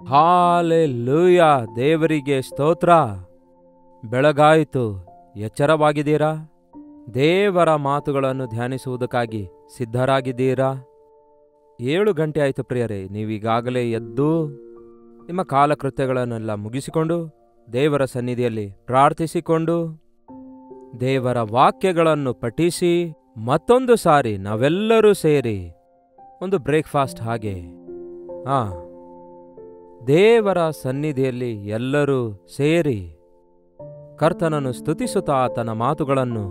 Hallelujah, ದೇವರಿಗೆ ಸ್ತೋತ್ರ. ಬೆಳಗಾಯಿತು, ಎಚ್ಚರವಾಗಿದ್ದೀರಾ? ದೇವರ ಮಾತುಗಳನ್ನು ಧ್ಯಾನಿಸುವುದಕ್ಕಾಗಿ ಸಿದ್ಧರಾಗಿದ್ದೀರಾ? 7 ಗಂಟೆ ಆಯಿತು ಪ್ರಿಯರೇ. ನೀವೀಗಾಗಲೇ ಎದ್ದು ನಿಮ್ಮ ಕಾಲಕೃತ್ಯಗಳನ್ನೆಲ್ಲ ಮುಗಿಸಿಕೊಂಡು ದೇವರ ಸನ್ನಿಧಿಯಲ್ಲಿ ಪ್ರಾರ್ಥಿಸಿಕೊಂಡು ದೇವರ ವಾಕ್ಯಗಳನ್ನು ಪಠಿಸಿ ಮತ್ತೊಂದು ಸಾರಿ ನಾವೆಲ್ಲರೂ ಸೇರಿ ಒಂದು ಬ್ರೇಕ್ಫಾಸ್ಟ್ ಹಾಗೆ ದೇವರ ಸನ್ನಿಧಿಯಲ್ಲಿ ಎಲ್ಲರೂ ಸೇರಿ ಕರ್ತನನ್ನು ಸ್ತುತಿಸುತ್ತಾ ಆತನ ಮಾತುಗಳನ್ನು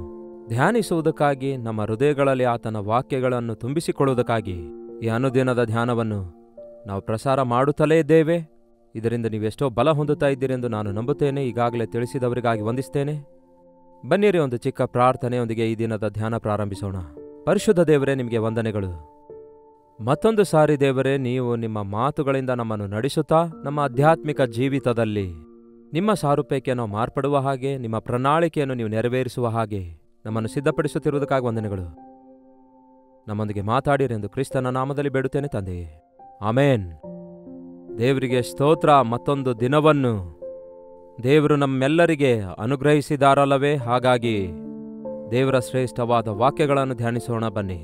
ಧ್ಯಾನಿಸುವುದಕ್ಕಾಗಿ, ನಮ್ಮ ಹೃದಯಗಳಲ್ಲಿ ಆತನ ವಾಕ್ಯಗಳನ್ನು ತುಂಬಿಸಿಕೊಳ್ಳುವುದಕ್ಕಾಗಿ ಈ ಅನುದಿನದ ಧ್ಯಾನವನ್ನು ನಾವು ಪ್ರಸಾರ ಮಾಡುತ್ತಲೇ ಇದ್ದೇವೆ. ಇದರಿಂದ ನೀವೆಷ್ಟೋ ಬಲ ಹೊಂದುತ್ತಾ ಇದ್ದೀರೆಂದು ನಾನು ನಂಬುತ್ತೇನೆ. ಈಗಾಗಲೇ ತಿಳಿಸಿದವರಿಗಾಗಿ ವಂದಿಸ್ತೇನೆ. ಬನ್ನಿರಿ, ಒಂದು ಚಿಕ್ಕ ಪ್ರಾರ್ಥನೆಯೊಂದಿಗೆ ಈ ದಿನದ ಧ್ಯಾನ ಪ್ರಾರಂಭಿಸೋಣ. ಪರಿಶುದ್ಧ ದೇವರೇ, ನಿಮಗೆ ವಂದನೆಗಳು. ಮತ್ತೊಂದು ಸಾರಿ ದೇವರೇ, ನೀವು ನಿಮ್ಮ ಮಾತುಗಳಿಂದ ನಮ್ಮನ್ನು ನಡೆಸುತ್ತಾ ನಮ್ಮ ಆಧ್ಯಾತ್ಮಿಕ ಜೀವಿತದಲ್ಲಿ ನಿಮ್ಮ ಸಾರೂಪ್ಯಕ್ಕೆ ನಾವು ಮಾರ್ಪಡುವ ಹಾಗೆ, ನಿಮ್ಮ ಪ್ರಣಾಳಿಕೆಯನ್ನು ನೀವು ನೆರವೇರಿಸುವ ಹಾಗೆ ನಮ್ಮನ್ನು ಸಿದ್ಧಪಡಿಸುತ್ತಿರುವುದಕ್ಕಾಗಿ ವಂದನೆಗಳು. ನಮ್ಮೊಂದಿಗೆ ಮಾತಾಡಿರೆಂದು ಕ್ರಿಸ್ತನ ನಾಮದಲ್ಲಿ ಬೇಡುತ್ತೇನೆ ತಂದೆಯೇ, ಆಮೇನ್. ದೇವರಿಗೆ ಸ್ತೋತ್ರ. ಮತ್ತೊಂದು ದಿನವನ್ನು ದೇವರು ನಮ್ಮೆಲ್ಲರಿಗೆ ಅನುಗ್ರಹಿಸಿದಾರಲ್ಲವೇ? ಹಾಗಾಗಿ ದೇವರ ಶ್ರೇಷ್ಠವಾದ ವಾಕ್ಯಗಳನ್ನು ಧ್ಯಾನಿಸೋಣ. ಬನ್ನಿ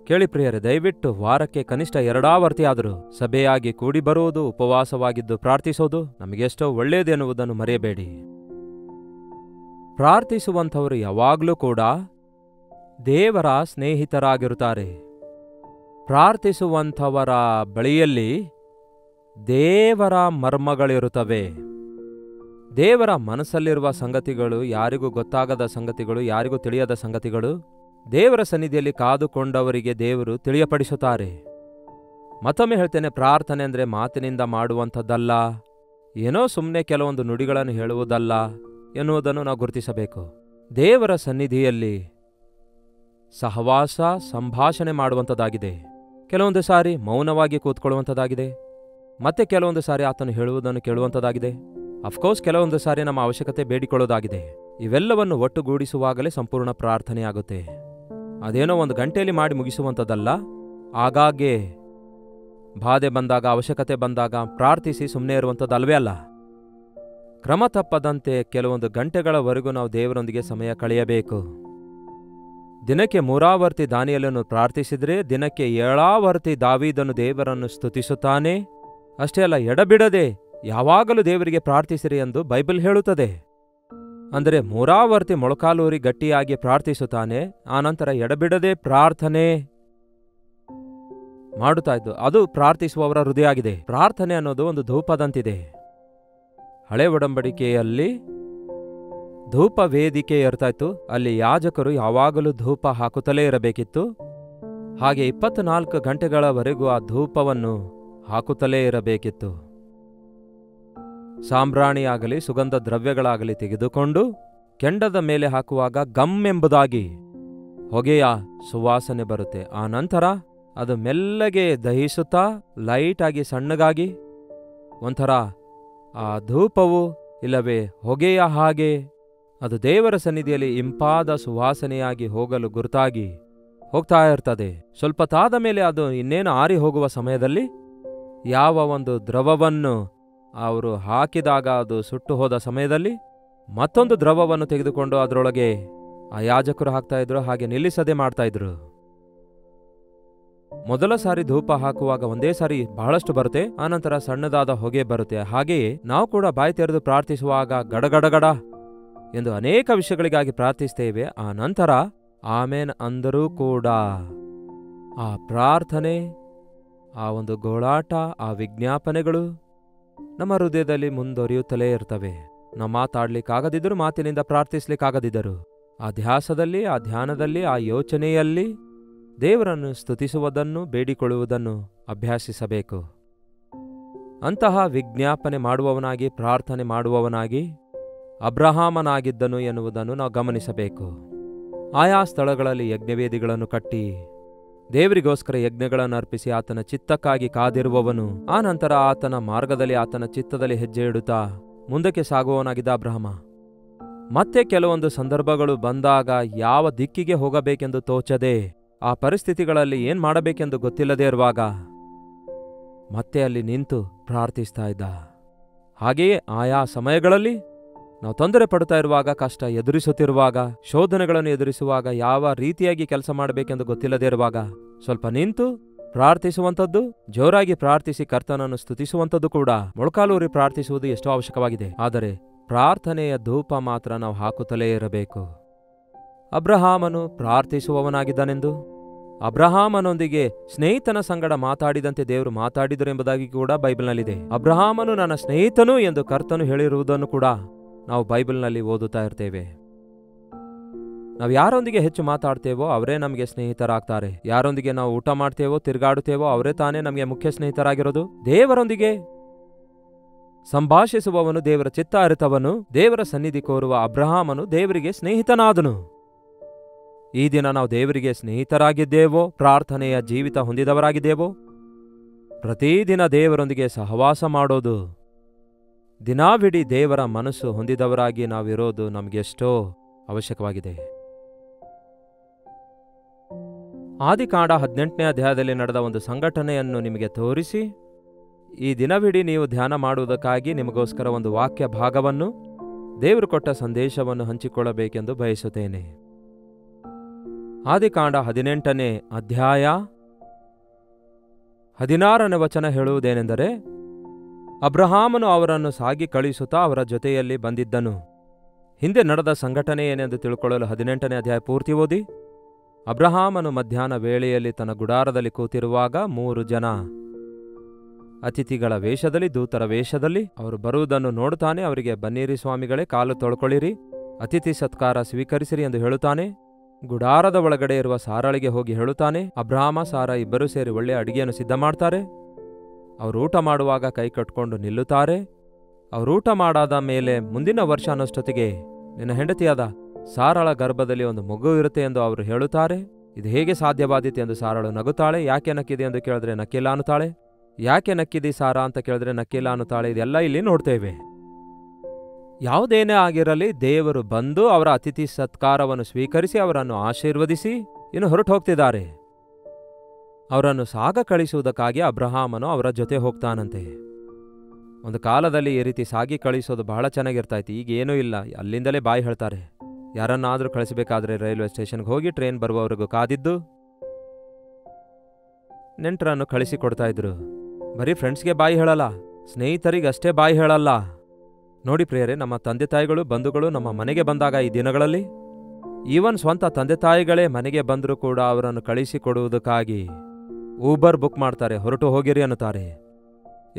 ಕೇಳಿ ಪ್ರಿಯರೇ, ದಯವಿಟ್ಟು ವಾರಕ್ಕೆ ಕನಿಷ್ಠ 2 ಆವರ್ತಿಯಾದರೂ ಸಭೆಯಾಗಿ ಕೂಡಿ ಬರುವುದು, ಉಪವಾಸವಾಗಿದ್ದು ಪ್ರಾರ್ಥಿಸೋದು ನಮಗೆಷ್ಟೋ ಒಳ್ಳೆಯದೆನ್ನುವುದನ್ನು ಮರೆಯಬೇಡಿ. ಪ್ರಾರ್ಥಿಸುವಂಥವರು ಯಾವಾಗಲೂ ಕೂಡ ದೇವರ ಸ್ನೇಹಿತರಾಗಿರುತ್ತಾರೆ. ಪ್ರಾರ್ಥಿಸುವಂಥವರ ಬಳಿಯಲ್ಲಿ ದೇವರ ಮರ್ಮಗಳಿರುತ್ತವೆ. ದೇವರ ಮನಸ್ಸಲ್ಲಿರುವ ಸಂಗತಿಗಳು, ಯಾರಿಗೂ ಗೊತ್ತಾಗದ ಸಂಗತಿಗಳು, ಯಾರಿಗೂ ತಿಳಿಯದ ಸಂಗತಿಗಳು ದೇವರ ಸನ್ನಿಧಿಯಲ್ಲಿ ಕಾದುಕೊಂಡವರಿಗೆ ದೇವರು ತಿಳಿಯಪಡಿಸುತ್ತಾರೆ. ಮತ್ತೊಮ್ಮೆ ಹೇಳ್ತೇನೆ, ಪ್ರಾರ್ಥನೆ ಅಂದರೆ ಮಾತಿನಿಂದ ಮಾಡುವಂಥದ್ದಲ್ಲ, ಏನೋ ಸುಮ್ಮನೆ ಕೆಲವೊಂದು ನುಡಿಗಳನ್ನು ಹೇಳುವುದಲ್ಲ ಎನ್ನುವುದನ್ನು ನಾವು ಗುರುತಿಸಬೇಕು. ದೇವರ ಸನ್ನಿಧಿಯಲ್ಲಿ ಸಹವಾಸ, ಸಂಭಾಷಣೆ ಮಾಡುವಂಥದ್ದಾಗಿದೆ. ಕೆಲವೊಂದು ಸಾರಿ ಮೌನವಾಗಿ ಕೂತ್ಕೊಳ್ಳುವಂಥದ್ದಾಗಿದೆ. ಮತ್ತೆ ಕೆಲವೊಂದು ಸಾರಿ ಆತನು ಹೇಳುವುದನ್ನು ಕೇಳುವಂಥದ್ದಾಗಿದೆ. ಅಫ್ಕೋರ್ಸ್ ಕೆಲವೊಂದು ಸಾರಿ ನಮ್ಮ ಅವಶ್ಯಕತೆ ಬೇಡಿಕೊಳ್ಳೋದಾಗಿದೆ. ಇವೆಲ್ಲವನ್ನು ಒಟ್ಟುಗೂಡಿಸುವಾಗಲೇ ಸಂಪೂರ್ಣ ಪ್ರಾರ್ಥನೆಯಾಗುತ್ತೆ. ಅದೇನೋ 1 ಗಂಟೆಯಲ್ಲಿ ಮಾಡಿ ಮುಗಿಸುವಂಥದ್ದಲ್ಲ. ಆಗಾಗ್ಗೆ ಬಾಧೆ ಬಂದಾಗ, ಅವಶ್ಯಕತೆ ಬಂದಾಗ ಪ್ರಾರ್ಥಿಸಿ ಸುಮ್ಮನೆ ಇರುವಂಥದ್ದಲ್ವೇ ಅಲ್ಲ. ಕ್ರಮ ತಪ್ಪದಂತೆ ಕೆಲವೊಂದು ಗಂಟೆಗಳವರೆಗೂ ನಾವು ದೇವರೊಂದಿಗೆ ಸಮಯ ಕಳೆಯಬೇಕು. ದಿನಕ್ಕೆ 3 ಆವರ್ತಿ ದಾನಿಯೇಲನು ಪ್ರಾರ್ಥಿಸಿದರೆ ದಿನಕ್ಕೆ 7 ಆವರ್ತಿ ದಾವೀದನು ದೇವರನ್ನು ಸ್ತುತಿಸುತ್ತಾನೆ. ಅಷ್ಟೇ ಅಲ್ಲ, ಎಡಬಿಡದೆ ಯಾವಾಗಲೂ ದೇವರಿಗೆ ಪ್ರಾರ್ಥಿಸಿರಿ ಎಂದು ಬೈಬಲ್ ಹೇಳುತ್ತದೆ. ಅಂದರೆ 3 ಆವರ್ತಿ ಮೊಳಕಾಲೂರಿ ಗಟ್ಟಿಯಾಗಿ ಪ್ರಾರ್ಥಿಸುತ್ತಾನೆ. ಆನಂತರ ಎಡಬಿಡದೆ ಪ್ರಾರ್ಥನೆ ಮಾಡುತ್ತಾ ಇದ್ದು, ಅದು ಪ್ರಾರ್ಥಿಸುವವರ ಹೃದಯ ಆಗಿದೆ. ಪ್ರಾರ್ಥನೆ ಅನ್ನೋದು ಒಂದು ಧೂಪದಂತಿದೆ. ಹಳೆ ಒಡಂಬಡಿಕೆಯಲ್ಲಿ ಧೂಪ ವೇದಿಕೆ ಇರ್ತಾ ಇತ್ತು. ಅಲ್ಲಿ ಯಾಜಕರು ಯಾವಾಗಲೂ ಧೂಪ ಹಾಕುತ್ತಲೇ ಇರಬೇಕಿತ್ತು. ಹಾಗೆ 24 ಗಂಟೆಗಳವರೆಗೂ ಆ ಧೂಪವನ್ನು ಹಾಕುತ್ತಲೇ ಇರಬೇಕಿತ್ತು. ಸಾಂಬ್ರಾಣಿಯಾಗಲಿ ಸುಗಂಧ ದ್ರವ್ಯಗಳಾಗಲಿ ತೆಗೆದುಕೊಂಡು ಕೆಂಡದ ಮೇಲೆ ಹಾಕುವಾಗ ಗಮ್ ಎಂಬುದಾಗಿ ಹೊಗೆಯ ಸುವಾಸನೆ ಬರುತ್ತೆ. ಆ ನಂತರ ಅದು ಮೆಲ್ಲಗೆ ದಹಿಸುತ್ತಾ ಲೈಟ್ ಆಗಿ ಸಣ್ಣಗಾಗಿ ಒಂಥರ ಆ ಧೂಪವು ಇಲ್ಲವೇ ಹೊಗೆಯ ಹಾಗೆ ಅದು ದೇವರ ಸನ್ನಿಧಿಯಲ್ಲಿ ಇಂಪಾದ ಸುವಾಸನೆಯಾಗಿ ಹೋಗಲು ಗುರುತಾಗಿ ಹೋಗ್ತಾ ಇರ್ತದೆ. ಸ್ವಲ್ಪ ತಾದ ಮೇಲೆ ಅದು ಇನ್ನೇನು ಆರಿ ಹೋಗುವ ಸಮಯದಲ್ಲಿ ಯಾವ ಒಂದು ದ್ರವವನ್ನು ಅವರು ಹಾಕಿದಾಗ ಅದು ಸುಟ್ಟು ಹೋದ ಸಮಯದಲ್ಲಿ ಮತ್ತೊಂದು ದ್ರವವನ್ನು ತೆಗೆದುಕೊಂಡು ಅದರೊಳಗೆ ಆ ಯಾಜಕರು ಹಾಕ್ತಾ ಇದ್ರು. ಹಾಗೆ ನಿಲ್ಲಿಸದೆ ಮಾಡ್ತಾ ಇದ್ರು. ಮೊದಲ ಸಾರಿ ಧೂಪ ಹಾಕುವಾಗ ಒಂದೇ ಸಾರಿ ಬಹಳಷ್ಟು ಬರುತ್ತೆ, ಆನಂತರ ಸಣ್ಣದಾದ ಹೊಗೆ ಬರುತ್ತೆ. ಹಾಗೆಯೇ ನಾವು ಕೂಡ ಬಾಯಿ ತೆರೆದು ಪ್ರಾರ್ಥಿಸುವಾಗ ಗಡಗಡಗಡ ಎಂದು ಅನೇಕ ವಿಷಯಗಳಿಗಾಗಿ ಪ್ರಾರ್ಥಿಸ್ತೇವೆ. ಆ ನಂತರ ಆಮೇನ್ ಅಂದರೂ ಕೂಡ ಆ ಪ್ರಾರ್ಥನೆ, ಆ ಒಂದು ಗೋಳಾಟ, ಆ ವಿಜ್ಞಾಪನೆಗಳು ನಮ್ಮ ಹೃದಯದಲ್ಲಿ ಮುಂದುವರಿಯುತ್ತಲೇ ಇರ್ತವೆ. ನಾವು ಮಾತಾಡ್ಲಿಕ್ಕಾಗದಿದ್ದರೂ, ಮಾತಿನಿಂದ ಪ್ರಾರ್ಥಿಸ್ಲಿಕ್ಕಾಗದಿದ್ದರು, ಆ ಧ್ಯಾಸದಲ್ಲಿ, ಆ ಧ್ಯಾನದಲ್ಲಿ, ಆ ಯೋಚನೆಯಲ್ಲಿ ದೇವರನ್ನು ಸ್ತುತಿಸುವುದನ್ನು, ಬೇಡಿಕೊಳ್ಳುವುದನ್ನು ಅಭ್ಯಾಸಿಸಬೇಕು. ಅಂತಹ ವಿಜ್ಞಾಪನೆ ಮಾಡುವವನಾಗಿ, ಪ್ರಾರ್ಥನೆ ಮಾಡುವವನಾಗಿ ಅಬ್ರಹಾಮನಾಗಿದ್ದನು ಎನ್ನುವುದನ್ನು ನಾವು ಗಮನಿಸಬೇಕು. ಆಯಾ ಸ್ಥಳಗಳಲ್ಲಿ ಯಜ್ಞವೇದಿಗಳನ್ನು ಕಟ್ಟಿ ದೇವರಿಗೋಸ್ಕರ ಯಜ್ಞಗಳನ್ನು ಅರ್ಪಿಸಿ ಆತನ ಚಿತ್ತಕ್ಕಾಗಿ ಕಾದಿರುವವನು, ಆ ನಂತರ ಆತನ ಮಾರ್ಗದಲ್ಲಿ, ಆತನ ಚಿತ್ತದಲ್ಲಿ ಹೆಜ್ಜೆ ಇಡುತ್ತಾ ಮುಂದಕ್ಕೆ ಸಾಗುವವನಾಗಿದ್ದ ಅಬ್ರಹಾಮ. ಮತ್ತೆ ಕೆಲವೊಂದು ಸಂದರ್ಭಗಳು ಬಂದಾಗ ಯಾವ ದಿಕ್ಕಿಗೆ ಹೋಗಬೇಕೆಂದು ತೋಚದೆ, ಆ ಪರಿಸ್ಥಿತಿಗಳಲ್ಲಿ ಏನ್ ಮಾಡಬೇಕೆಂದು ಗೊತ್ತಿಲ್ಲದೇ ಇರುವಾಗ ಮತ್ತೆ ಅಲ್ಲಿ ನಿಂತು ಪ್ರಾರ್ಥಿಸ್ತಾ ಇದ್ದ. ಹಾಗೆಯೇ ಆಯಾ ಸಮಯಗಳಲ್ಲಿ ನಾವು ತೊಂದರೆ ಪಡ್ತಾ ಇರುವಾಗ, ಕಷ್ಟ ಎದುರಿಸುತ್ತಿರುವಾಗ, ಶೋಧನೆಗಳನ್ನು ಎದುರಿಸುವಾಗ, ಯಾವ ರೀತಿಯಾಗಿ ಕೆಲಸ ಮಾಡಬೇಕೆಂದು ಗೊತ್ತಿಲ್ಲದೇ ಇರುವಾಗ ಸ್ವಲ್ಪ ನಿಂತು ಪ್ರಾರ್ಥಿಸುವಂಥದ್ದು, ಜೋರಾಗಿ ಪ್ರಾರ್ಥಿಸಿ ಕರ್ತನನ್ನು ಸ್ತುತಿಸುವಂಥದ್ದು ಕೂಡ, ಮೊಳಕಾಲೂರಿ ಪ್ರಾರ್ಥಿಸುವುದು ಎಷ್ಟೋ ಅವಶ್ಯಕವಾಗಿದೆ. ಆದರೆ ಪ್ರಾರ್ಥನೆಯ ಧೂಪ ಮಾತ್ರ ನಾವು ಹಾಕುತ್ತಲೇ ಇರಬೇಕು. ಅಬ್ರಹಾಮನು ಪ್ರಾರ್ಥಿಸುವವನಾಗಿದ್ದನೆಂದು, ಅಬ್ರಹಾಮನೊಂದಿಗೆ ಸ್ನೇಹಿತನ ಸಂಗಡ ಮಾತಾಡಿದಂತೆ ದೇವರು ಮಾತಾಡಿದರು ಎಂಬುದಾಗಿ ಕೂಡ ಬೈಬಲ್ನಲ್ಲಿದೆ. ಅಬ್ರಹಾಮನು ನನ್ನ ಸ್ನೇಹಿತನು ಎಂದು ಕರ್ತನು ಹೇಳಿರುವುದನ್ನು ಕೂಡ ನಾವು ಬೈಬಲ್ನಲ್ಲಿ ಓದುತ್ತಾ ಇರ್ತೇವೆ. ನಾವು ಯಾರೊಂದಿಗೆ ಹೆಚ್ಚು ಮಾತಾಡ್ತೇವೋ ಅವರೇ ನಮಗೆ ಸ್ನೇಹಿತರಾಗ್ತಾರೆ. ಯಾರೊಂದಿಗೆ ನಾವು ಊಟ ಮಾಡ್ತೇವೋ, ತಿರುಗಾಡುತ್ತೇವೋ ಅವರೇ ತಾನೇ ನಮಗೆ ಮುಖ್ಯ ಸ್ನೇಹಿತರಾಗಿರೋದು. ದೇವರೊಂದಿಗೆ ಸಂಭಾಷಿಸುವವನು, ದೇವರ ಚಿತ್ತ ಅರಿತವನು, ದೇವರ ಸನ್ನಿಧಿ ಕೋರುವ ಅಬ್ರಹಾಮನು ದೇವರಿಗೆ ಸ್ನೇಹಿತನಾದನು. ಈ ದಿನ ನಾವು ದೇವರಿಗೆ ಸ್ನೇಹಿತರಾಗಿದ್ದೇವೋ, ಪ್ರಾರ್ಥನೆಯ ಜೀವಿತ ಹೊಂದಿದವರಾಗಿದ್ದೇವೋ, ಪ್ರತಿದಿನ ದೇವರೊಂದಿಗೆ ಸಹವಾಸ ಮಾಡೋದು, ದಿನಾವಿಡೀ ದೇವರ ಮನಸ್ಸು ಹೊಂದಿದವರಾಗಿ ನಾವಿರೋದು ನಮಗೆಷ್ಟೋ ಅವಶ್ಯಕವಾಗಿದೆ. ಆದಿಕಾಂಡ 18ನೇ ಅಧ್ಯಾಯದಲ್ಲಿ ನಡೆದ ಒಂದು ಸಂಘಟನೆಯನ್ನು ನಿಮಗೆ ತೋರಿಸಿ, ಈ ದಿನವಿಡೀ ನೀವು ಧ್ಯಾನ ಮಾಡುವುದಕ್ಕಾಗಿ ನಿಮಗೋಸ್ಕರ ಒಂದು ವಾಕ್ಯ ಭಾಗವನ್ನು, ದೇವರು ಕೊಟ್ಟ ಸಂದೇಶವನ್ನು ಹಂಚಿಕೊಳ್ಳಬೇಕೆಂದು ಬಯಸುತ್ತೇನೆ. ಆದಿಕಾಂಡ 18ನೇ ಅಧ್ಯಾಯ 16ನೇ ವಚನ ಹೇಳುವುದೇನೆಂದರೆ, ಅಬ್ರಹಾಮನು ಅವರನ್ನು ಸಾಗಿ ಕಳುಹಿಸುತ್ತಾ ಅವರ ಜೊತೆಯಲ್ಲಿ ಬಂದಿದ್ದನು. ಹಿಂದೆ ನಡೆದ ಸಂಘಟನೆ ಏನೆಂದು ತಿಳ್ಕೊಳ್ಳಲು 18ನೇ ಅಧ್ಯಾಯ ಪೂರ್ತಿ ಓದಿ. ಅಬ್ರಹಾಮನು ಮಧ್ಯಾಹ್ನ ವೇಳೆಯಲ್ಲಿ ತನ್ನ ಗುಡಾರದಲ್ಲಿ ಕೂತಿರುವಾಗ 3 ಜನ ಅತಿಥಿಗಳ ವೇಷದಲ್ಲಿ, ದೂತರ ವೇಷದಲ್ಲಿ ಅವರು ಬರುವುದನ್ನು ನೋಡುತ್ತಾನೆ. ಅವರಿಗೆ, ಬನ್ನಿರಿ ಸ್ವಾಮಿಗಳೇ, ಕಾಲು ತೊಳ್ಕೊಳ್ಳಿರಿ, ಅತಿಥಿ ಸತ್ಕಾರ ಸ್ವೀಕರಿಸಿರಿ ಎಂದು ಹೇಳುತ್ತಾನೆ. ಗುಡಾರದ ಒಳಗಡೆ ಇರುವ ಸಾರಳಿಗೆ ಹೋಗಿ ಹೇಳುತ್ತಾನೆ. ಅಬ್ರಹಾಮ, ಸಾರ ಇಬ್ಬರೂ ಸೇರಿ ಒಳ್ಳೆಯ ಅಡಿಗೆಯನ್ನು ಸಿದ್ಧ ಮಾಡ್ತಾರೆ. ಅವರು ಊಟ ಮಾಡುವಾಗ ಕೈ ಕಟ್ಕೊಂಡು ನಿಲ್ಲುತ್ತಾರೆ. ಅವರು ಊಟ ಮಾಡಾದ ಮೇಲೆ ಮುಂದಿನ ವರ್ಷ ಅನ್ನೋಷ್ಟೊತ್ತಿಗೆ ನಿನ್ನ ಹೆಂಡತಿಯಾದ ಸಾರಳ ಗರ್ಭದಲ್ಲಿ ಒಂದು ಮಗು ಇರುತ್ತೆ ಎಂದು ಅವರು ಹೇಳುತ್ತಾರೆ. ಇದು ಹೇಗೆ ಸಾಧ್ಯವಾದೀತು ಎಂದು ಸಾರಳು ನಗುತ್ತಾಳೆ. ಯಾಕೆ ನಕ್ಕಿದೆ ಎಂದು ಕೇಳಿದ್ರೆ ನಕ್ಕಿಲ್ಲ ಅನ್ನುತ್ತಾಳೆ. ಯಾಕೆ ನಕ್ಕಿದಿ ಸಾರಾ ಅಂತ ಕೇಳಿದ್ರೆ ನಕ್ಕಿಲ್ಲ ಅನ್ನುತ್ತಾಳೆ. ಇದೆಲ್ಲ ಇಲ್ಲಿ ನೋಡ್ತೇವೆ. ಯಾವುದೇನೇ ಆಗಿರಲಿ, ದೇವರು ಬಂದು ಅವರ ಅತಿಥಿ ಸತ್ಕಾರವನ್ನು ಸ್ವೀಕರಿಸಿ ಅವರನ್ನು ಆಶೀರ್ವದಿಸಿ ಇನ್ನು ಹೊರಟು ಹೋಗ್ತಿದ್ದಾರೆ. ಅವರನ್ನು ಸಾಗ ಕಳಿಸುವುದಕ್ಕಾಗಿ ಅಬ್ರಹಾಮನು ಅವರ ಜೊತೆ ಹೋಗ್ತಾನಂತೆ. ಒಂದು ಕಾಲದಲ್ಲಿ ಈ ರೀತಿ ಸಾಗಿ ಕಳಿಸೋದು ಬಹಳ ಚೆನ್ನಾಗಿರ್ತಾಯಿತ್ತು. ಈಗ ಏನೂ ಇಲ್ಲ, ಅಲ್ಲಿಂದಲೇ ಬಾಯಿ ಹೇಳ್ತಾರೆ. ಯಾರನ್ನಾದರೂ ಕಳಿಸಬೇಕಾದ್ರೆ ರೈಲ್ವೆ ಸ್ಟೇಷನ್ಗೆ ಹೋಗಿ ಟ್ರೈನ್ ಬರುವವರೆಗೂ ಕಾದಿದ್ದು ನೆಂಟರನ್ನು ಕಳಿಸಿಕೊಡ್ತಾ ಇದ್ರು. ಬರೀ ಫ್ರೆಂಡ್ಸ್ಗೆ ಬಾಯಿ ಹೇಳಲ್ಲ, ಸ್ನೇಹಿತರಿಗಷ್ಟೇ ಬಾಯಿ ಹೇಳಲ್ಲ. ನೋಡಿ ಪ್ರಿಯರೇ, ನಮ್ಮ ತಂದೆ ತಾಯಿಗಳು, ಬಂಧುಗಳು ನಮ್ಮ ಮನೆಗೆ ಬಂದಾಗ ಈ ದಿನಗಳಲ್ಲಿ ಈವನ್ ಸ್ವಂತ ತಂದೆ ತಾಯಿಗಳೇ ಮನೆಗೆ ಬಂದರೂ ಕೂಡ ಅವರನ್ನು ಕಳಿಸಿಕೊಡುವುದಕ್ಕಾಗಿ ಊಬರ್ ಬುಕ್ ಮಾಡ್ತಾರೆ, ಹೊರಟು ಹೋಗಿರಿ ಅನ್ನುತ್ತಾರೆ.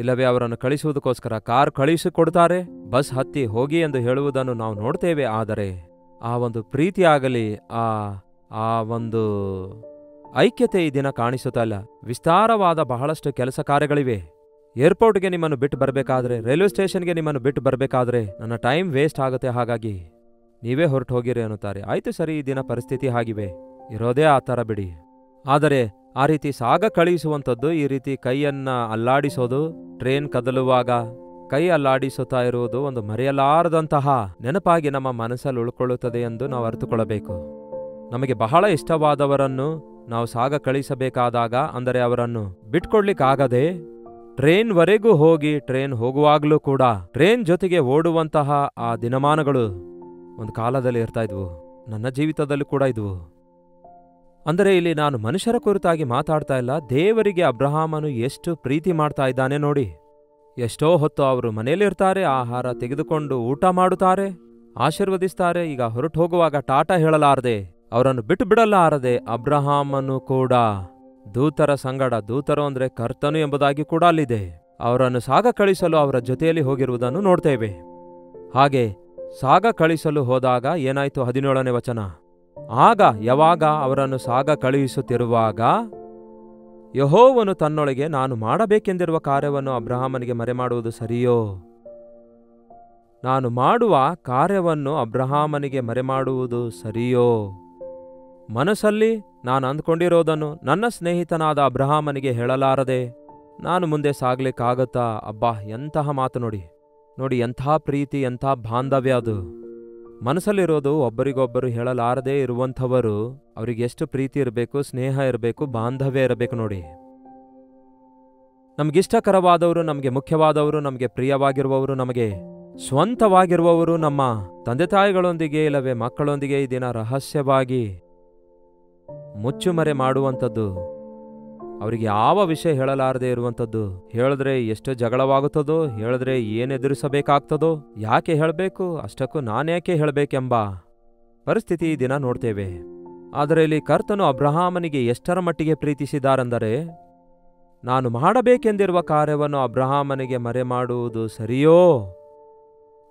ಇಲ್ಲವೇ ಅವರನ್ನು ಕಳಿಸುವುದಕ್ಕೋಸ್ಕರ ಕಾರ್ ಕಳಿಸಿಕೊಡ್ತಾರೆ, ಬಸ್ ಹತ್ತಿ ಹೋಗಿ ಎಂದು ಹೇಳುವುದನ್ನು ನಾವು ನೋಡ್ತೇವೆ. ಆದರೆ ಆ ಒಂದು ಪ್ರೀತಿಯಾಗಲಿ, ಆ ಒಂದು ಐಕ್ಯತೆ ಈ ದಿನ ಕಾಣಿಸುತ್ತಾ ಇಲ್ಲ. ವಿಸ್ತಾರವಾದ ಬಹಳಷ್ಟು ಕೆಲಸ ಕಾರ್ಯಗಳಿವೆ. ಏರ್ಪೋರ್ಟ್ಗೆ ನಿಮ್ಮನ್ನು ಬಿಟ್ಟು ಬರಬೇಕಾದ್ರೆ, ರೈಲ್ವೆ ಸ್ಟೇಷನ್ಗೆ ನಿಮ್ಮನ್ನು ಬಿಟ್ಟು ಬರಬೇಕಾದ್ರೆ ನನ್ನ ಟೈಮ್ ವೇಸ್ಟ್ ಆಗುತ್ತೆ, ಹಾಗಾಗಿ ನೀವೇ ಹೊರಟು ಹೋಗಿರಿ ಅನ್ನುತ್ತಾರೆ. ಆಯ್ತು ಸರಿ, ಈ ದಿನ ಪರಿಸ್ಥಿತಿ ಹಾಗಿವೆ, ಇರೋದೇ ಆ ಥರ ಬಿಡಿ. ಆದರೆ ಆ ರೀತಿ ಸಾಗ ಕಳುಹಿಸುವಂಥದ್ದು, ಈ ರೀತಿ ಕೈಯನ್ನ ಅಲ್ಲಾಡಿಸೋದು, ಟ್ರೈನ್ ಕದಲುವಾಗ ಕೈ ಅಲ್ಲಾಡಿಸುತ್ತಾ ಇರುವುದು ಒಂದು ಮರೆಯಲಾರದಂತಹ ನೆನಪಾಗಿ ನಮ್ಮ ಮನಸ್ಸಲ್ಲಿ ಉಳ್ಕೊಳ್ಳುತ್ತದೆ ಎಂದು ನಾವು ಅರ್ಥಕೊಳ್ಳಬೇಕು. ನಮಗೆ ಬಹಳ ಇಷ್ಟವಾದವರನ್ನು ನಾವು ಸಾಗ ಕಳಿಸಬೇಕಾದಾಗ, ಅಂದರೆ ಅವರನ್ನು ಬಿಟ್ಕೊಡ್ಲಿಕ್ಕಾಗದೆ ಟ್ರೈನ್ವರೆಗೂ ಹೋಗಿ ಟ್ರೈನ್ ಹೋಗುವಾಗಲೂ ಕೂಡ ಟ್ರೈನ್ ಜೊತೆಗೆ ಓಡುವಂತಹ ಆ ದಿನಮಾನಗಳು ಒಂದು ಕಾಲದಲ್ಲಿ ಇರ್ತಾ ಇದ್ವು. ನನ್ನ ಜೀವಿತದಲ್ಲಿ ಕೂಡ ಇದ್ವು. ಅಂದರೆ ಇಲ್ಲಿ ನಾನು ಮನುಷ್ಯರ ಕುರಿತಾಗಿ ಮಾತಾಡ್ತಾ ಇಲ್ಲ. ದೇವರಿಗೆ ಅಬ್ರಹಾಮನು ಎಷ್ಟು ಪ್ರೀತಿ ಮಾಡ್ತಾ ಇದ್ದಾನೆ ನೋಡಿ. ಎಷ್ಟೋ ಹೊತ್ತು ಅವರು ಮನೆಯಲ್ಲಿರ್ತಾರೆ, ಆಹಾರ ತೆಗೆದುಕೊಂಡು ಊಟ ಮಾಡುತ್ತಾರೆ, ಆಶೀರ್ವದಿಸ್ತಾರೆ. ಈಗ ಹೊರಟು ಹೋಗುವಾಗ ಟಾಟಾ ಹೇಳಲಾರದೆ, ಅವರನ್ನು ಬಿಟ್ಟು ಬಿಡಲಾರದೆ ಅಬ್ರಹಾಮನು ಕೂಡ ದೂತರ ಸಂಗಡ, ದೂತರು ಅಂದರೆ ಕರ್ತನು ಎಂಬುದಾಗಿ ಕೂಡ ಅಲ್ಲಿದೆ, ಅವರನ್ನು ಸಾಗ ಕಳಿಸಲು ಅವರ ಜೊತೆಯಲ್ಲಿ ಹೋಗಿರುವುದನ್ನು ನೋಡ್ತೇವೆ. ಹಾಗೆ ಸಾಗ ಕಳಿಸಲು ಹೋದಾಗ ಏನಾಯಿತು? 17ನೇ ವಚನ. ಆಗ ಯಾವಾಗ ಅವರನ್ನು ಸಾಗ ಕಳುಹಿಸುತ್ತಿರುವಾಗ ಯೆಹೋವನು ತನ್ನೊಳಗೆ, ನಾನು ಮಾಡಬೇಕೆಂದಿರುವ ಕಾರ್ಯವನ್ನು ಅಬ್ರಹಾಮನಿಗೆ ಮರೆಮಾಡುವುದು ಸರಿಯೋ? ನಾನು ಮಾಡುವ ಕಾರ್ಯವನ್ನು ಅಬ್ರಹಾಮನಿಗೆ ಮರೆಮಾಡುವುದು ಸರಿಯೋ? ಮನಸ್ಸಲ್ಲಿ ನಾನು ಅಂದ್ಕೊಂಡಿರೋದನ್ನು ನನ್ನ ಸ್ನೇಹಿತನಾದ ಅಬ್ರಹಾಮನಿಗೆ ಹೇಳಲಾರದೆ ನಾನು ಮುಂದೆ ಸಾಗ್ಲಿಕ್ಕಾಗತ್ತಾ? ಅಬ್ಬಾ, ಎಂತಹ ಮಾತು ನೋಡಿ. ನೋಡಿ, ಎಂಥ ಪ್ರೀತಿ, ಎಂಥ ಬಾಂಧವ್ಯ ಅದು. ಮನಸ್ಸಲ್ಲಿರೋದು ಒಬ್ಬರಿಗೊಬ್ಬರು ಹೇಳಲಾರದೆ ಇರುವಂಥವರು, ಅವ್ರಿಗೆ ಎಷ್ಟು ಪ್ರೀತಿ ಇರಬೇಕು, ಸ್ನೇಹ ಇರಬೇಕು, ಬಾಂಧವ್ಯ ಇರಬೇಕು ನೋಡಿ. ನಮಗಿಷ್ಟಕರವಾದವರು, ನಮಗೆ ಮುಖ್ಯವಾದವರು, ನಮಗೆ ಪ್ರಿಯವಾಗಿರುವವರು, ನಮಗೆ ಸ್ವಂತವಾಗಿರುವವರು ನಮ್ಮ ತಂದೆ ತಾಯಿಗಳೊಂದಿಗೆ ಇಲ್ಲವೇ ಮಕ್ಕಳೊಂದಿಗೆ ಈ ದಿನ ರಹಸ್ಯವಾಗಿ ಮುಚ್ಚುಮರೆ ಮಾಡುವಂಥದ್ದು, ಅವರಿಗೆ ಯಾವ ವಿಷಯ ಹೇಳಲಾರದೆ ಇರುವಂಥದ್ದು, ಹೇಳಿದ್ರೆ ಎಷ್ಟು ಜಗಳವಾಗುತ್ತದೋ, ಹೇಳಿದ್ರೆ ಏನು ಎದುರಿಸಬೇಕಾಗ್ತದೋ, ಯಾಕೆ ಹೇಳಬೇಕು, ಅಷ್ಟಕ್ಕೂ ನಾನ್ಯಾಕೆ ಹೇಳಬೇಕೆಂಬ ಪರಿಸ್ಥಿತಿ ಈ ದಿನ ನೋಡ್ತೇವೆ. ಆದರೆ ಇಲ್ಲಿ ಕರ್ತನು ಅಬ್ರಹಾಮನಿಗೆ ಎಷ್ಟರ ಮಟ್ಟಿಗೆ ಪ್ರೀತಿಸಿದಾರೆಂದರೆ, ನಾನು ಮಾಡಬೇಕೆಂದಿರುವ ಕಾರ್ಯವನ್ನು ಅಬ್ರಹಾಮನಿಗೆ ಮರೆಮಾಡುವುದು ಸರಿಯೋ?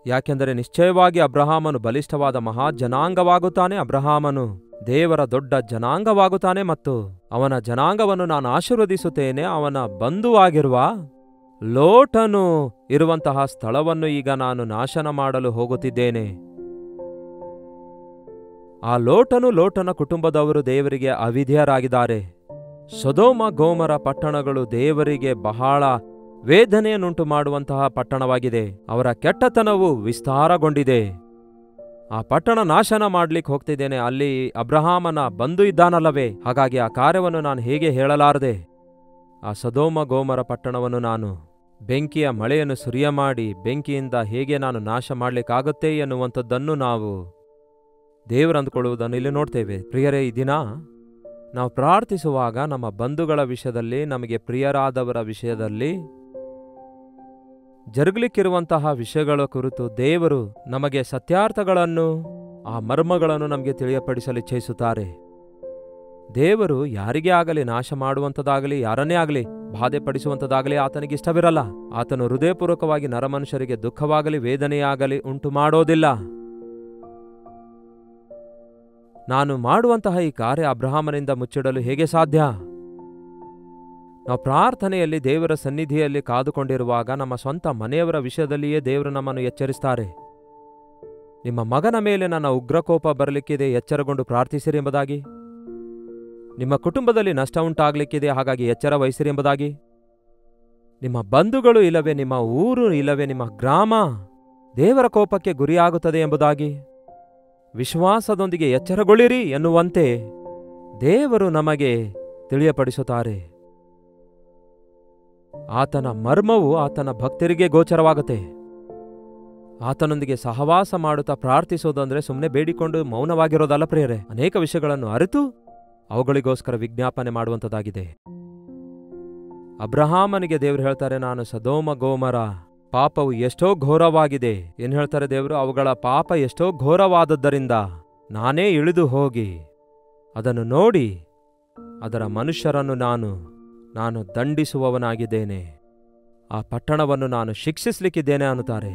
ಯಾಕೆಂದರೆ ನಿಶ್ಚಯವಾಗಿ ಅಬ್ರಹಾಮನು ಬಲಿಷ್ಠವಾದ ಮಹಾ ಜನಾಂಗವಾಗುತ್ತಾನೆ. ಅಬ್ರಹಾಮನು ದೇವರ ದೊಡ್ಡ ಜನಾಂಗವಾಗುತ್ತಾನೆ ಮತ್ತು ಅವನ ಜನಾಂಗವನ್ನು ನಾನು ಆಶೀರ್ವದಿಸುತ್ತೇನೆ. ಅವನ ಬಂಧುವಾಗಿರುವ ಲೋಟನು ಇರುವಂತಹ ಸ್ಥಳವನ್ನು ಈಗ ನಾನು ನಾಶನ ಮಾಡಲು ಹೋಗುತ್ತಿದ್ದೇನೆ. ಆ ಲೋಟನ ಕುಟುಂಬದವರು ದೇವರಿಗೆ ಅವಿಧೇಯರಾಗಿದ್ದಾರೆ. ಸೊದೋಮ ಗೋಮರ ಪಟ್ಟಣಗಳು ದೇವರಿಗೆ ಬಹಳ ವೇದನೆಯನ್ನುಂಟು ಮಾಡುವಂತಹ ಪಟ್ಟಣವಾಗಿದೆ. ಅವರ ಕೆಟ್ಟತನವು ವಿಸ್ತಾರಗೊಂಡಿದೆ. ಆ ಪಟ್ಟಣ ನಾಶನ ಮಾಡ್ಲಿಕ್ಕೆ ಹೋಗ್ತಿದ್ದೇನೆ. ಅಲ್ಲಿ ಅಬ್ರಹಾಮನ ಬಂಧು ಇದ್ದಾನಲ್ಲವೇ, ಹಾಗಾಗಿ ಆ ಕಾರ್ಯವನ್ನು ನಾನು ಹೇಗೆ ಹೇಳಲಾರದೆ. ಆ ಸೊದೋಮ ಗೋಮರ ಪಟ್ಟಣವನ್ನು ನಾನು ಬೆಂಕಿಯ ಮಳೆಯನ್ನು ಸುರಿಯ ಮಾಡಿ ಬೆಂಕಿಯಿಂದ ಹೇಗೆ ನಾನು ನಾಶ ಮಾಡ್ಲಿಕ್ಕಾಗುತ್ತೆ ಎನ್ನುವಂಥದ್ದನ್ನು ನಾವು ದೇವರಂದುಕೊಳ್ಳುವುದನ್ನು ಇಲ್ಲಿ ನೋಡ್ತೇವೆ. ಪ್ರಿಯರೇ, ಈ ದಿನ ನಾವು ಪ್ರಾರ್ಥಿಸುವಾಗ ನಮ್ಮ ಬಂಧುಗಳ ವಿಷಯದಲ್ಲಿ, ನಮಗೆ ಪ್ರಿಯರಾದವರ ವಿಷಯದಲ್ಲಿ ಜರುಗಲಿಕ್ಕಿರುವಂತಹ ವಿಷಯಗಳ ಕುರಿತು ದೇವರು ನಮಗೆ ಸತ್ಯಾರ್ಥಗಳನ್ನು, ಆ ಮರ್ಮಗಳನ್ನು ನಮಗೆ ತಿಳಿಯಪಡಿಸಲು ಇಚ್ಛಿಸುತ್ತಾರೆ. ದೇವರು ಯಾರಿಗೇ ಆಗಲಿ ನಾಶ ಮಾಡುವಂಥದ್ದಾಗಲಿ, ಯಾರನ್ನೇ ಆಗಲಿ ಬಾಧೆ ಪಡಿಸುವಂಥದ್ದಾಗಲಿ ಆತನಿಗೆ ಇಷ್ಟವಿರಲ್ಲ. ಆತನು ಹೃದಯಪೂರ್ವಕವಾಗಿ ನರಮನುಷ್ಯರಿಗೆ ದುಃಖವಾಗಲಿ ವೇದನೆಯಾಗಲಿ ಉಂಟು ಮಾಡೋದಿಲ್ಲ. ನಾನು ಮಾಡುವಂತಹ ಈ ಕಾರ್ಯ ಅಬ್ರಹಾಮನಿಂದ ಮುಚ್ಚಿಡಲು ಹೇಗೆ ಸಾಧ್ಯ? ನಾವು ಪ್ರಾರ್ಥನೆಯಲ್ಲಿ ದೇವರ ಸನ್ನಿಧಿಯಲ್ಲಿ ಕಾದುಕೊಂಡಿರುವಾಗ ನಮ್ಮ ಸ್ವಂತ ಮನೆಯವರ ವಿಷಯದಲ್ಲಿಯೇ ದೇವರು ನಮ್ಮನ್ನು ಎಚ್ಚರಿಸ್ತಾರೆ. ನಿಮ್ಮ ಮಗನ ಮೇಲೆ ನನ್ನ ಉಗ್ರಕೋಪ ಬರಲಿಕ್ಕಿದೆ, ಎಚ್ಚರಗೊಂಡು ಪ್ರಾರ್ಥಿಸಿರಿ ಎಂಬುದಾಗಿ. ನಿಮ್ಮ ಕುಟುಂಬದಲ್ಲಿ ನಷ್ಟ ಉಂಟಾಗಲಿಕ್ಕಿದೆ, ಹಾಗಾಗಿ ಎಚ್ಚರ ವಹಿಸಿರಿ ಎಂಬುದಾಗಿ. ನಿಮ್ಮ ಬಂಧುಗಳು ಇಲ್ಲವೇ ನಿಮ್ಮ ಊರು ಇಲ್ಲವೇ ನಿಮ್ಮ ಗ್ರಾಮ ದೇವರ ಕೋಪಕ್ಕೆ ಗುರಿಯಾಗುತ್ತದೆ ಎಂಬುದಾಗಿ ವಿಶ್ವಾಸದೊಂದಿಗೆ ಎಚ್ಚರಗೊಳ್ಳಿರಿ ಎನ್ನುವಂತೆ ದೇವರು ನಮಗೆ ತಿಳಿಯಪಡಿಸುತ್ತಾರೆ. ಆತನ ಮರ್ಮವು ಆತನ ಭಕ್ತರಿಗೆ ಗೋಚರವಾಗುತ್ತೆ. ಆತನೊಂದಿಗೆ ಸಹವಾಸ ಮಾಡುತ್ತಾ ಪ್ರಾರ್ಥಿಸೋದಂದ್ರೆ ಸುಮ್ಮನೆ ಬೇಡಿಕೊಂಡು ಮೌನವಾಗಿರೋದಲ್ಲ ಪ್ರಿಯರೇ. ಅನೇಕ ವಿಷಯಗಳನ್ನು ಅರಿತು ಅವುಗಳಿಗೋಸ್ಕರ ವಿಜ್ಞಾಪನೆ ಮಾಡುವಂಥದ್ದಾಗಿದೆ. ಅಬ್ರಹಾಮನಿಗೆ ದೇವರು ಹೇಳ್ತಾರೆ, ನಾನು ಸೊದೋಮ ಗೋಮರ ಪಾಪವು ಎಷ್ಟೋ ಘೋರವಾಗಿದೆ. ಏನ್ ಹೇಳ್ತಾರೆ ದೇವರು? ಅವುಗಳ ಪಾಪ ಎಷ್ಟೋ ಘೋರವಾದದ್ದರಿಂದ ನಾನೇ ಇಳಿದು ಹೋಗಿ ಅದನ್ನು ನೋಡಿ ಅದರ ಮನುಷ್ಯರನ್ನು ನಾನು ದಂಡಿಸುವವನಾಗಿದ್ದೇನೆ. ಆ ಪಟ್ಟಣವನ್ನು ನಾನು ಶಿಕ್ಷಿಸಲಿಕ್ಕಿದ್ದೇನೆ ಅನ್ನುತ್ತಾರೆ.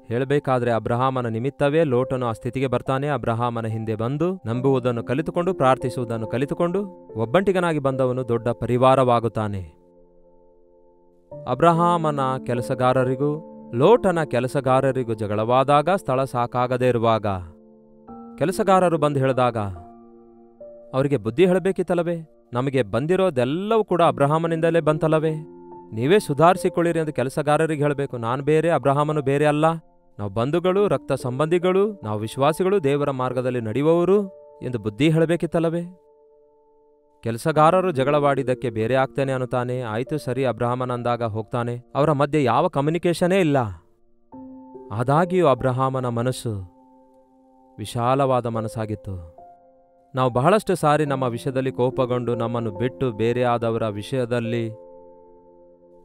ಹೇಳಬೇಕಾದ್ರೆ ಅಬ್ರಹಾಮನ ನಿಮಿತ್ತವೇ ಲೋಟನು ಆ ಸ್ಥಿತಿಗೆ ಬರ್ತಾನೆ. ಅಬ್ರಹಾಮನ ಹಿಂದೆ ಬಂದು ನಂಬುವುದನ್ನು ಕಲಿತುಕೊಂಡು ಪ್ರಾರ್ಥಿಸುವುದನ್ನು ಕಲಿತುಕೊಂಡು ಒಬ್ಬಂಟಿಗನಾಗಿ ಬಂದವನು ದೊಡ್ಡ ಪರಿವಾರವಾಗುತ್ತಾನೆ. ಅಬ್ರಹಾಮನ ಕೆಲಸಗಾರರಿಗೂ ಲೋಟನ ಕೆಲಸಗಾರರಿಗೂ ಜಗಳವಾದಾಗ, ಸ್ಥಳ ಸಾಕಾಗದೇ ಇರುವಾಗ ಕೆಲಸಗಾರರು ಬಂದು ಹೇಳಿದಾಗ ಅವರಿಗೆ ಬುದ್ಧಿ ಹೇಳಬೇಕಿತ್ತಲ್ಲವೇ? ನಮಗೆ ಬಂದಿರೋದೆಲ್ಲವೂ ಕೂಡ ಅಬ್ರಹಾಮನಿಂದಲೇ ಬಂತಲ್ಲವೇ? ನೀವೇ ಸುಧಾರಿಸಿಕೊಳ್ಳಿರಿ ಎಂದು ಕೆಲಸಗಾರರಿಗೆ ಹೇಳಬೇಕು. ನಾನು ಬೇರೆ, ಅಬ್ರಹಾಮನು ಬೇರೆ ಅಲ್ಲ. ನಾವು ಬಂಧುಗಳು, ರಕ್ತ ಸಂಬಂಧಿಗಳು, ನಾವು ವಿಶ್ವಾಸಿಗಳು, ದೇವರ ಮಾರ್ಗದಲ್ಲಿ ನಡೆಯುವವರು ಎಂದು ಬುದ್ಧಿ ಹೇಳಬೇಕಿತ್ತಲ್ಲವೇ? ಕೆಲಸಗಾರರು ಜಗಳವಾಡಿದ್ದಕ್ಕೆ ಬೇರೆ ಆಗ್ತೇನೆ ಅನ್ನುತ್ತಾನೆ. ಆಯ್ತು ಸರಿ, ಅಬ್ರಹಾಮನಂದಾಗ ಹೋಗ್ತಾನೆ. ಅವರ ಮಧ್ಯೆ ಯಾವ ಕಮ್ಯುನಿಕೇಶನೇ ಇಲ್ಲ. ಆದಾಗ್ಯೂ ಅಬ್ರಹಾಮನ ಮನಸ್ಸು ವಿಶಾಲವಾದ ಮನಸ್ಸಾಗಿತ್ತು. ನಾವು ಬಹಳಷ್ಟು ಸಾರಿ ನಮ್ಮ ವಿಷಯದಲ್ಲಿ ಕೋಪಗೊಂಡು ನಮ್ಮನ್ನು ಬಿಟ್ಟು ಬೇರೆಯಾದವರ ವಿಷಯದಲ್ಲಿ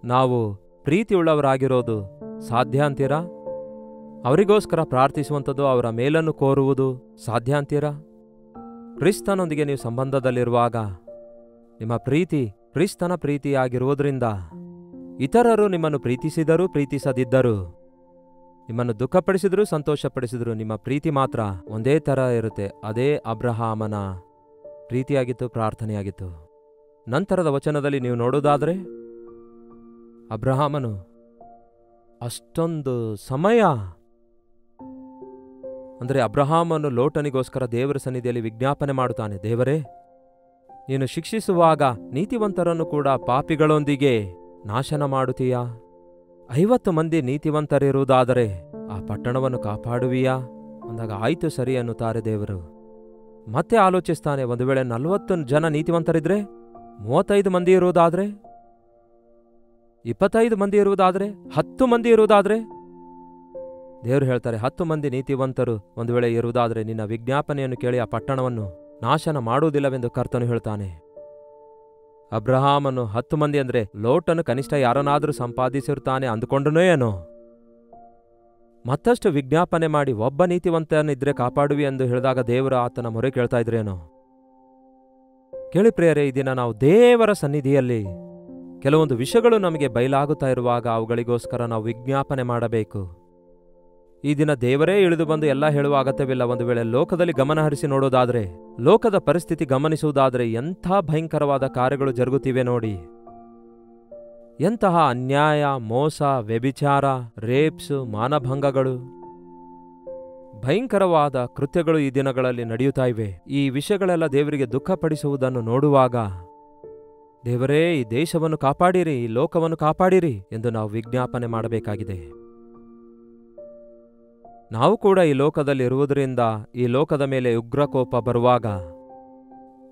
ನಾವು ಪ್ರೀತಿಯುಳ್ಳವರಾಗಿರೋದು ಸಾಧ್ಯ ಅಂತೀರಾ? ಅವರಿಗೋಸ್ಕರ ಪ್ರಾರ್ಥಿಸುವಂಥದ್ದು, ಅವರ ಮೇಲನ್ನು ಕೋರುವುದು ಸಾಧ್ಯ ಅಂತೀರಾ? ಕ್ರಿಸ್ತನೊಂದಿಗೆ ನೀವು ಸಂಬಂಧದಲ್ಲಿರುವಾಗ ನಿಮ್ಮ ಪ್ರೀತಿ ಕ್ರಿಸ್ತನ ಪ್ರೀತಿಯಾಗಿರುವುದರಿಂದ ಇತರರು ನಿಮ್ಮನ್ನು ಪ್ರೀತಿಸಿದರೂ ಪ್ರೀತಿಸದಿದ್ದರೂ, ನಿಮ್ಮನ್ನು ದುಃಖಪಡಿಸಿದ್ರು ಸಂತೋಷಪಡಿಸಿದ್ರು, ನಿಮ್ಮ ಪ್ರೀತಿ ಮಾತ್ರ ಒಂದೇ ಥರ ಇರುತ್ತೆ. ಅದೇ ಅಬ್ರಹಾಮನ ಪ್ರೀತಿಯಾಗಿತ್ತು, ಪ್ರಾರ್ಥನೆಯಾಗಿತ್ತು. ನಂತರದ ವಚನದಲ್ಲಿ ನೀವು ನೋಡೋದಾದರೆ ಅಬ್ರಹಾಮನು ಅಷ್ಟೊಂದು ಸಮಯ ಅಂದರೆ ಅಬ್ರಹಾಮನು ಲೋಟನಿಗೋಸ್ಕರ ದೇವರ ಸನ್ನಿಧಿಯಲ್ಲಿ ವಿಜ್ಞಾಪನೆ ಮಾಡುತ್ತಾನೆ. ದೇವರೇ, ನೀನು ಶಿಕ್ಷಿಸುವಾಗ ನೀತಿವಂತರನ್ನು ಕೂಡ ಪಾಪಿಗಳೊಂದಿಗೆ ನಾಶನ ಮಾಡುತ್ತೀಯಾ? 50 ಮಂದಿ ನೀತಿವಂತರಿರುವುದಾದರೆ ಆ ಪಟ್ಟಣವನ್ನು ಕಾಪಾಡುವಿಯಾ ಅಂದಾಗ ಆಯ್ತು ಸರಿ ಅನ್ನುತ್ತಾರೆ ದೇವರು. ಮತ್ತೆ ಆಲೋಚಿಸ್ತಾನೆ, ಒಂದು ವೇಳೆ 40 ಜನ ನೀತಿವಂತರಿದ್ರೆ, 35 ಮಂದಿ ಇರುವುದಾದ್ರೆ 25 ಮಂದಿ ಇರುವುದಾದ್ರೆ, 10 ಮಂದಿ ಇರುವುದಾದ್ರೆ, ದೇವರು ಹೇಳ್ತಾರೆ 10 ಮಂದಿ ನೀತಿವಂತರು ಒಂದು ವೇಳೆ ಇರುವುದಾದ್ರೆ ನಿನ್ನ ವಿಜ್ಞಾಪನೆಯನ್ನು ಕೇಳಿ ಆ ಪಟ್ಟಣವನ್ನು ನಾಶನ ಮಾಡುವುದಿಲ್ಲವೆಂದು ಕರ್ತನು ಹೇಳ್ತಾನೆ. ಅಬ್ರಹಾಮನು 10 ಮಂದಿ ಅಂದ್ರೆ ಲೋಟನು ಕನಿಷ್ಠ ಯಾರನ್ನಾದರೂ ಸಂಪಾದಿಸಿರ್ತಾನೆ ಅಂದುಕೊಂಡನೋ ಏನೋ. ಮತ್ತಷ್ಟು ವಿಜ್ಞಾಪನೆ ಮಾಡಿ ಒಬ್ಬ ನೀತಿವಂತನಿದ್ರೆ ಕಾಪಾಡುವಿ ಎಂದು ಹೇಳಿದಾಗ ದೇವರು ಆತನ ಮೊರೆ ಕೇಳ್ತಾ ಇದ್ರೇನೋ. ಕೇಳಿ ಪ್ರಿಯರೇ, ಈ ದಿನ ನಾವು ದೇವರ ಸನ್ನಿಧಿಯಲ್ಲಿ ಕೆಲವೊಂದು ವಿಷಯಗಳು ನಮಗೆ ಬಯಲಾಗುತ್ತಾ ಇರುವಾಗ ಅವುಗಳಿಗೋಸ್ಕರ ನಾವು ವಿಜ್ಞಾಪನೆ ಮಾಡಬೇಕು. ಈ ದಿನ ದೇವರೇ ಇಳಿದು ಬಂದು ಎಲ್ಲ ಹೇಳುವ ಅಗತ್ಯವಿಲ್ಲ. ಒಂದು ವೇಳೆ ಲೋಕದಲ್ಲಿ ಗಮನಹರಿಸಿ ನೋಡೋದಾದ್ರೆ, ಲೋಕದ ಪರಿಸ್ಥಿತಿ ಗಮನಿಸುವುದಾದ್ರೆ ಎಂಥ ಭಯಂಕರವಾದ ಕಾರ್ಯಗಳು ಜರುಗುತ್ತಿವೆ ನೋಡಿ. ಎಂತಹ ಅನ್ಯಾಯ, ಮೋಸ, ವ್ಯಭಿಚಾರ, ರೇಪ್ಸ್, ಮಾನಭಂಗಗಳು, ಭಯಂಕರವಾದ ಕೃತ್ಯಗಳು ಈ ದಿನಗಳಲ್ಲಿ ನಡೆಯುತ್ತಾ ಇವೆ. ಈ ವಿಷಯಗಳೆಲ್ಲ ದೇವರಿಗೆ ದುಃಖಪಡಿಸುವುದನ್ನು ನೋಡುವಾಗ ದೇವರೇ ಈ ದೇಶವನ್ನು ಕಾಪಾಡಿರಿ, ಈ ಲೋಕವನ್ನು ಕಾಪಾಡಿರಿ ಎಂದು ನಾವು ವಿಜ್ಞಾಪನೆ ಮಾಡಬೇಕಾಗಿದೆ. ನಾವು ಕೂಡ ಈ ಲೋಕದಲ್ಲಿ ಇರುವುದರಿಂದ ಈ ಲೋಕದ ಮೇಲೆ ಉಗ್ರಕೋಪ ಬರುವಾಗ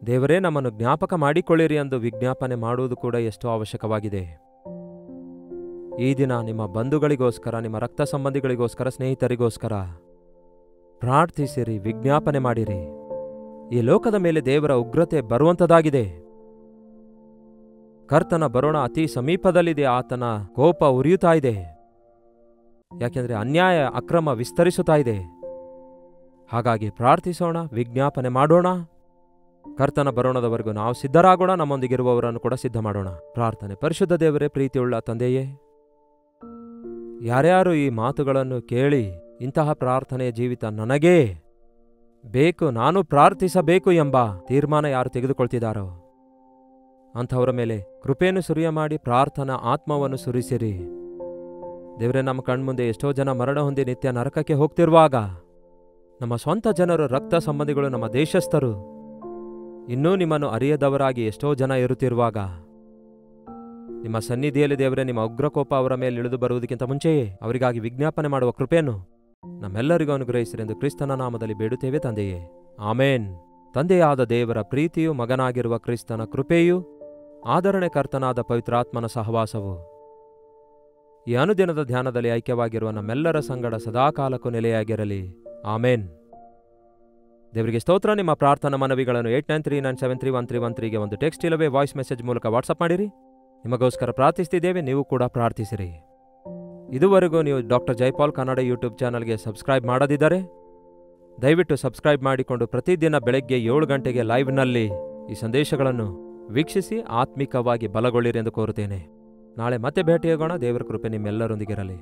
ದೇವರೇ ನಮ್ಮನ್ನು ಜ್ಞಾಪಕ ಮಾಡಿಕೊಳ್ಳಿರಿ ಎಂದು ವಿಜ್ಞಾಪನೆ ಮಾಡುವುದು ಕೂಡ ಎಷ್ಟೋ ಅವಶ್ಯಕವಾಗಿದೆ. ಈ ದಿನ ನಿಮ್ಮ ಬಂಧುಗಳಿಗೋಸ್ಕರ, ನಿಮ್ಮ ರಕ್ತ ಸಂಬಂಧಿಗಳಿಗೋಸ್ಕರ, ಸ್ನೇಹಿತರಿಗೋಸ್ಕರ ಪ್ರಾರ್ಥಿಸಿರಿ, ವಿಜ್ಞಾಪನೆ ಮಾಡಿರಿ. ಈ ಲೋಕದ ಮೇಲೆ ದೇವರ ಉಗ್ರತೆ ಬರುವಂಥದ್ದಾಗಿದೆ. ಕರ್ತನ ಬರೋಣ ಅತಿ ಸಮೀಪದಲ್ಲಿದೆ. ಆತನ ಕೋಪ ಉರಿಯುತ್ತಾ ಇದೆ. ಯಾಕೆಂದರೆ ಅನ್ಯಾಯ, ಅಕ್ರಮ ವಿಸ್ತರಿಸುತ್ತಾ ಇದೆ. ಹಾಗಾಗಿ ಪ್ರಾರ್ಥಿಸೋಣ, ವಿಜ್ಞಾಪನೆ ಮಾಡೋಣ. ಕರ್ತನ ಬರೋಣದವರೆಗೂ ನಾವು ಸಿದ್ಧರಾಗೋಣ, ನಮ್ಮೊಂದಿಗಿರುವವರನ್ನು ಕೂಡ ಸಿದ್ಧ ಮಾಡೋಣ. ಪ್ರಾರ್ಥನೆ. ಪರಿಶುದ್ಧ ದೇವರೇ, ಪ್ರೀತಿಯುಳ್ಳ ತಂದೆಯೇ, ಯಾರ್ಯಾರು ಈ ಮಾತುಗಳನ್ನು ಕೇಳಿ ಇಂತಹ ಪ್ರಾರ್ಥನೆಯ ಜೀವಿತ ನನಗೇ ಬೇಕು, ನಾನು ಪ್ರಾರ್ಥಿಸಬೇಕು ಎಂಬ ತೀರ್ಮಾನ ಯಾರು ತೆಗೆದುಕೊಳ್ತಿದ್ದಾರೋ ಅಂಥವರ ಮೇಲೆ ಕೃಪೆಯನ್ನು ಸುರಿಯ ಮಾಡಿ ಪ್ರಾರ್ಥನಾ ಆತ್ಮವನ್ನು ಸುರಿಸಿರಿ. ದೇವರೇ, ನಮ್ಮ ಕಣ್ಮುಂದೆ ಎಷ್ಟೋ ಜನ ಮರಣ ಹೊಂದಿ ನಿತ್ಯ ನರಕಕ್ಕೆ ಹೋಗ್ತಿರುವಾಗ, ನಮ್ಮ ಸ್ವಂತ ಜನರು, ರಕ್ತ ಸಂಬಂಧಿಗಳು, ನಮ್ಮ ದೇಶಸ್ಥರು ಇನ್ನೂ ನಿಮ್ಮನ್ನು ಅರಿಯದವರಾಗಿ ಎಷ್ಟೋ ಜನ ಇರುತ್ತಿರುವಾಗ, ನಿಮ್ಮ ಸನ್ನಿಧಿಯಲ್ಲಿ ದೇವರೇ ನಿಮ್ಮ ಉಗ್ರಕೋಪ ಅವರ ಮೇಲೆ ಇಳಿದು ಬರುವುದಕ್ಕಿಂತ ಮುಂಚೆಯೇ ಅವರಿಗಾಗಿ ವಿಜ್ಞಾಪನೆ ಮಾಡುವ ಕೃಪೆಯನ್ನು ನಮ್ಮೆಲ್ಲರಿಗೂ ಅನುಗ್ರಹಿಸಿರೆಂದು ಕ್ರಿಸ್ತನ ನಾಮದಲ್ಲಿ ಬೇಡುತ್ತೇವೆ ತಂದೆಯೇ, ಆಮೇನ್. ತಂದೆಯಾದ ದೇವರ ಪ್ರೀತಿಯು, ಮಗನಾಗಿರುವ ಕ್ರಿಸ್ತನ ಕೃಪೆಯೂ, ಆದರಣೆಕರ್ತನಾದ ಪವಿತ್ರಾತ್ಮನ ಸಹವಾಸವು ಈ ಅನುದಿನದ ಧ್ಯಾನದಲ್ಲಿ ಐಕ್ಯವಾಗಿರುವ ನಮ್ಮೆಲ್ಲರ ಸಂಗಡ ಸದಾಕಾಲಕ್ಕೂ ನೆಲೆಯಾಗಿರಲಿ. ಆಮೇನ್. ದೇವರಿಗೆ ಸ್ತೋತ್ರ. ನಿಮ್ಮ ಪ್ರಾರ್ಥನಾ ಮನವಿಗಳನ್ನು 8939731313ಗೆ ಒಂದು ಟೆಕ್ಸ್ಟ್ ಇಲ್ಲವೇ ವಾಯ್ಸ್ ಮೆಸೇಜ್ ಮೂಲಕ ವಾಟ್ಸಪ್ ಮಾಡಿರಿ. ನಿಮಗೋಸ್ಕರ ಪ್ರಾರ್ಥಿಸ್ತಿದ್ದೇವೆ, ನೀವು ಕೂಡ ಪ್ರಾರ್ಥಿಸಿರಿ. ಇದುವರೆಗೂ ನೀವು ಡಾಕ್ಟರ್ ಜೈಪಾಲ್ ಕನ್ನಡ ಯೂಟ್ಯೂಬ್ ಚಾನಲ್ಗೆ ಸಬ್ಸ್ಕ್ರೈಬ್ ಮಾಡದಿದ್ದರೆ ದಯವಿಟ್ಟು ಸಬ್ಸ್ಕ್ರೈಬ್ ಮಾಡಿಕೊಂಡು ಪ್ರತಿದಿನ ಬೆಳಗ್ಗೆ 7 ಗಂಟೆಗೆ ಲೈವ್ನಲ್ಲಿ ಈ ಸಂದೇಶಗಳನ್ನು ವೀಕ್ಷಿಸಿ ಆತ್ಮಿಕವಾಗಿ ಬಲಗೊಳ್ಳಿರಿ ಎಂದು ಕೋರುತ್ತೇನೆ. ನಾಳೆ ಮತ್ತೆ ಭೇಟಿಯಾಗೋಣ. ದೇವರ ಕೃಪೆ ನಿಮ್ಮೆಲ್ಲರೊಂದಿಗಿರಲಿ.